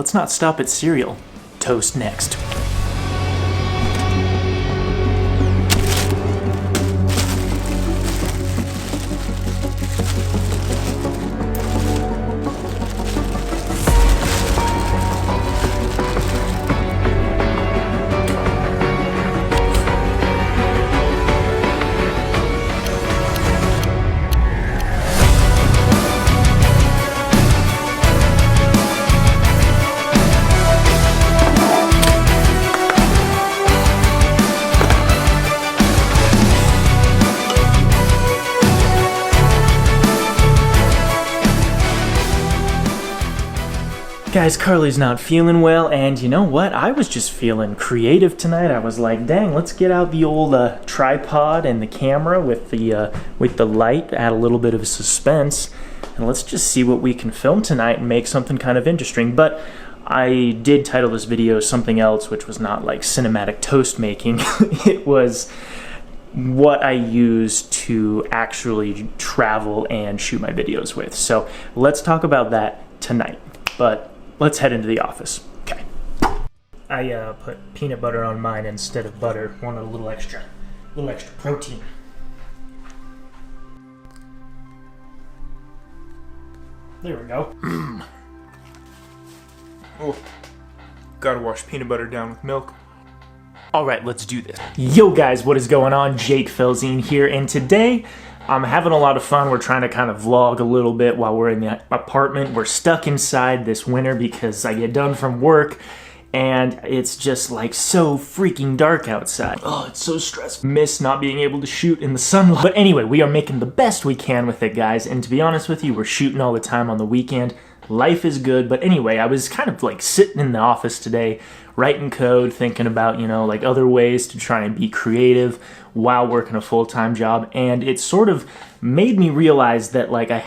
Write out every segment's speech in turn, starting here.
let's not stop at cereal. Toast next. Guys, Carly's not feeling well, and you know what? I was just feeling creative tonight. I was like, dang, let's get out the old tripod and the camera with the light, add a little bit of suspense, and let's just see what we can film tonight and make something kind of interesting. But I did title this video something else, which was not like cinematic toast making. It was what I use to actually travel and shoot my videos with. So let's talk about that tonight. But let's head into the office. Okay. I put peanut butter on mine instead of butter. Wanted a little extra protein. There we go. Oh, gotta wash peanut butter down with milk. Alright, let's do this. Yo guys, what is going on? Jake Felzine here, and today I'm having a lot of fun. We're trying to kind of vlog a little bit while we're in the apartment. We're stuck inside this winter because I get done from work and it's just like so freaking dark outside. Oh, it's so stressful. Miss not being able to shoot in the sunlight. But anyway, we are making the best we can with it, guys. And to be honest with you, we're shooting all the time on the weekend. Life is good. But anyway, I was kind of like sitting in the office today, writing code, thinking about, you know, like other ways to try and be creative while working a full-time job. And it sort of made me realize that like I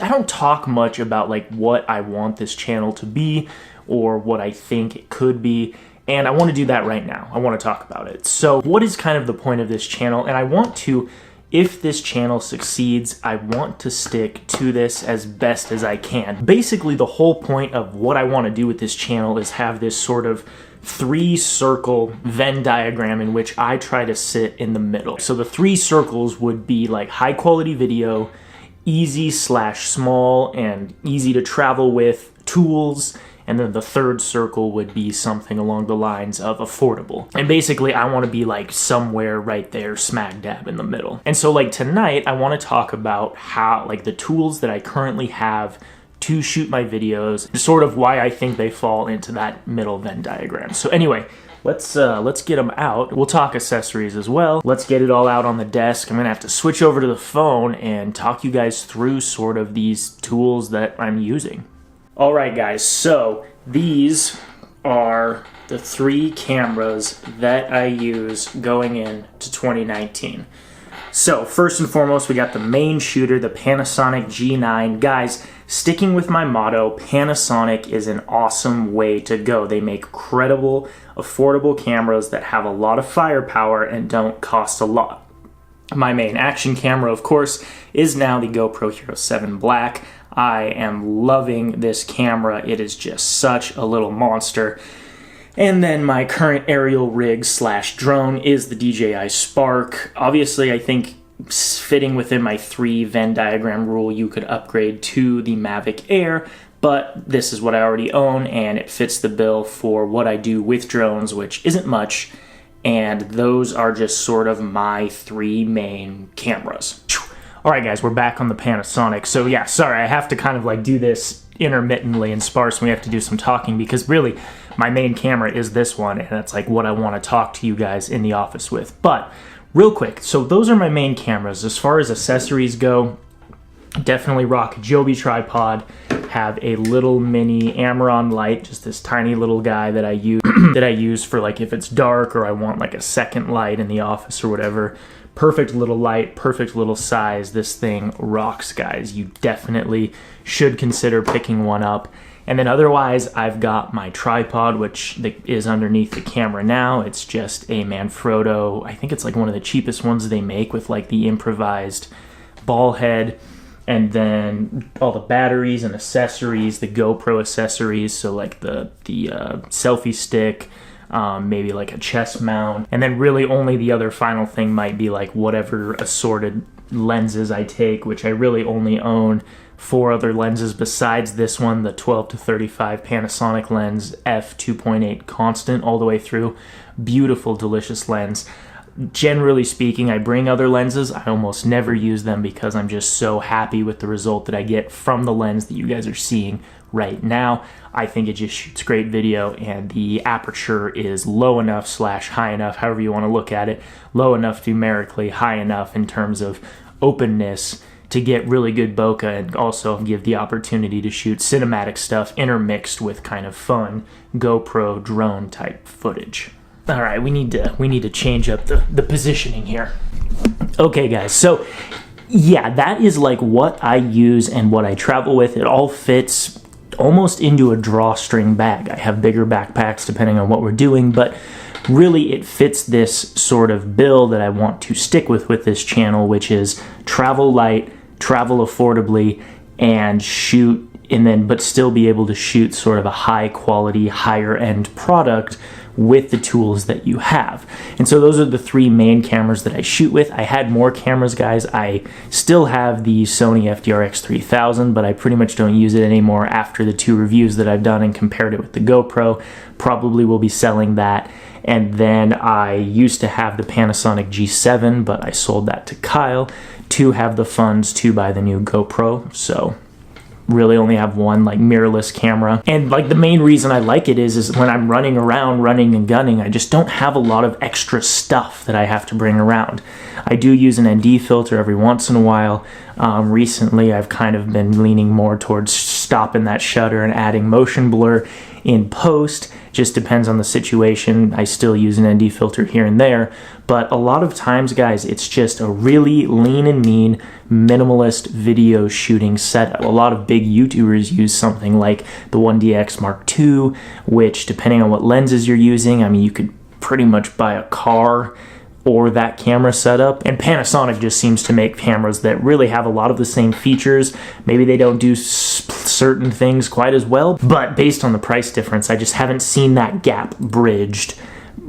don't talk much about like what I want this channel to be or what I think it could be. And I want to do that right now. I want to talk about it. So what is kind of the point of this channel? And I want to, if this channel succeeds, I want to stick to this as best as I can. Basically, the whole point of what I want to do with this channel is have this sort of 3-circle Venn diagram in which I try to sit in the middle. So the 3 circles would be like high quality video, easy/small and easy to travel with, tools, and then the 3rd circle would be something along the lines of affordable. And basically I want to be like somewhere right there smack dab in the middle. And so like tonight I want to talk about how like the tools that I currently have to shoot my videos, sort of why I think they fall into that middle Venn diagram. So anyway, let's get them out. We'll talk accessories as well. Let's get it all out on the desk. I'm gonna have to switch over to the phone and talk you guys through sort of these tools that I'm using. All right, guys, so these are the 3 cameras that I use going into 2019. So first and foremost, we got the main shooter, the Panasonic G9. Guys, sticking with my motto, Panasonic is an awesome way to go. They make credible, affordable cameras that have a lot of firepower and don't cost a lot. My main action camera, of course, is now the GoPro Hero 7 Black. I am loving this camera. It is just such a little monster. And then my current aerial rig / drone is the DJI Spark. Obviously, I think fitting within my 3 Venn diagram rule, you could upgrade to the Mavic Air, but this is what I already own and it fits the bill for what I do with drones, which isn't much. And those are just sort of my 3 main cameras. Alright guys, we're back on the Panasonic. So yeah, sorry, I have to kind of like do this intermittently and sparse when we have to do some talking because really my main camera is this one and that's like what I want to talk to you guys in the office with. But real quick, so those are my main cameras. As far as accessories go, definitely rock a Joby tripod, have a little mini Amaron light, just this tiny little guy that I use for like if it's dark or I want like a second light in the office or whatever. Perfect little light, perfect little size. This thing rocks, guys. You definitely should consider picking one up. And then otherwise, I've got my tripod, which is underneath the camera now. It's just a Manfrotto. I think it's like one of the cheapest ones they make with like the improvised ball head. and then all the batteries and accessories, the GoPro accessories, so like the selfie stick, maybe like a chest mount, and then really only the other final thing might be like whatever assorted lenses I take, which I really only own 4 other lenses besides this one, the 12 to 35 Panasonic lens, f2.8 constant all the way through. Beautiful, delicious lens. Generally speaking, I bring other lenses. I almost never use them because I'm just so happy with the result that I get from the lens that you guys are seeing right now. I think it just shoots great video, and the aperture is low enough / high enough, however you want to look at it, low enough numerically, high enough in terms of openness to get really good bokeh, and also give the opportunity to shoot cinematic stuff intermixed with kind of fun GoPro drone type footage. All right, we need to change up the positioning here. Okay, guys, so yeah, that is like what I use and what I travel with. It all fits almost into a drawstring bag. I have bigger backpacks depending on what we're doing, but really it fits this sort of bill that I want to stick with this channel, which is travel light, travel affordably, and shoot, and then but still be able to shoot sort of a high quality, higher end product with the tools that you have. And so those are the 3 main cameras that I shoot with. I had more cameras, guys. I still have the Sony FDR-X 3000, but I pretty much don't use it anymore after the 2 reviews that I've done and compared it with the GoPro. Probably will be selling that. And then I used to have the Panasonic G7, but I sold that to Kyle to have the funds to buy the new GoPro. So really only have one like mirrorless camera. And like the main reason I like it is when I'm running around, running and gunning, I just don't have a lot of extra stuff that I have to bring around. I do use an ND filter every once in a while. Recently I've kind of been leaning more towards stopping that shutter and adding motion blur in post. Just depends on the situation. I still use an ND filter here and there, but a lot of times, guys, it's just a really lean and mean minimalist video shooting setup. A lot of big YouTubers use something like the 1DX Mark II, which depending on what lenses you're using, I mean, you could pretty much buy a car or that camera setup. And Panasonic just seems to make cameras that really have a lot of the same features. Maybe they don't do certain things quite as well, but based on the price difference, I just haven't seen that gap bridged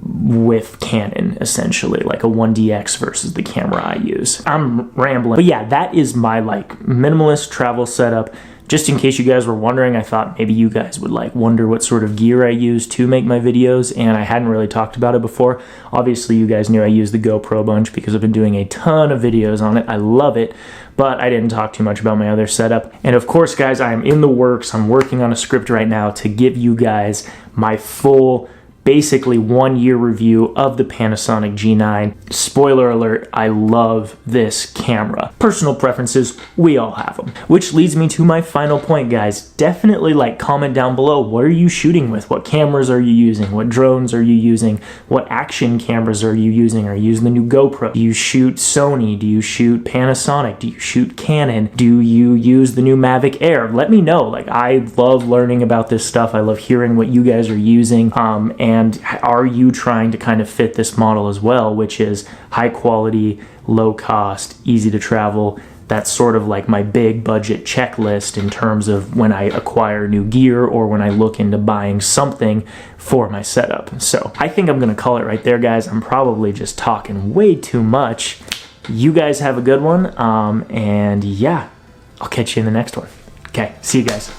with Canon, essentially, like a 1DX versus the camera I use. I'm rambling, but yeah, that is my like minimalist travel setup. Just in case you guys were wondering, I thought maybe you guys would like wonder what sort of gear I use to make my videos, and I hadn't really talked about it before. Obviously, you guys knew I use the GoPro a bunch because I've been doing a ton of videos on it. I love it, but I didn't talk too much about my other setup. And of course, guys, I am in the works. I'm working on a script right now to give you guys my full, basically 1-year review of the Panasonic G9. Spoiler alert, I love this camera. Personal preferences, we all have them. Which leads me to my final point, guys. Definitely like comment down below, what are you shooting with? What cameras are you using? What drones are you using? What action cameras are you using? Are you using the new GoPro? Do you shoot Sony? Do you shoot Panasonic? Do you shoot Canon? Do you use the new Mavic Air? Let me know. Like, I love learning about this stuff. I love hearing what you guys are using. And are you trying to kind of fit this model as well, which is high quality, low cost, easy to travel? That's sort of like my big budget checklist in terms of when I acquire new gear or when I look into buying something for my setup. So I think I'm gonna call it right there, guys. I'm probably just talking way too much. You guys have a good one, and yeah, I'll catch you in the next one. Okay, see you guys.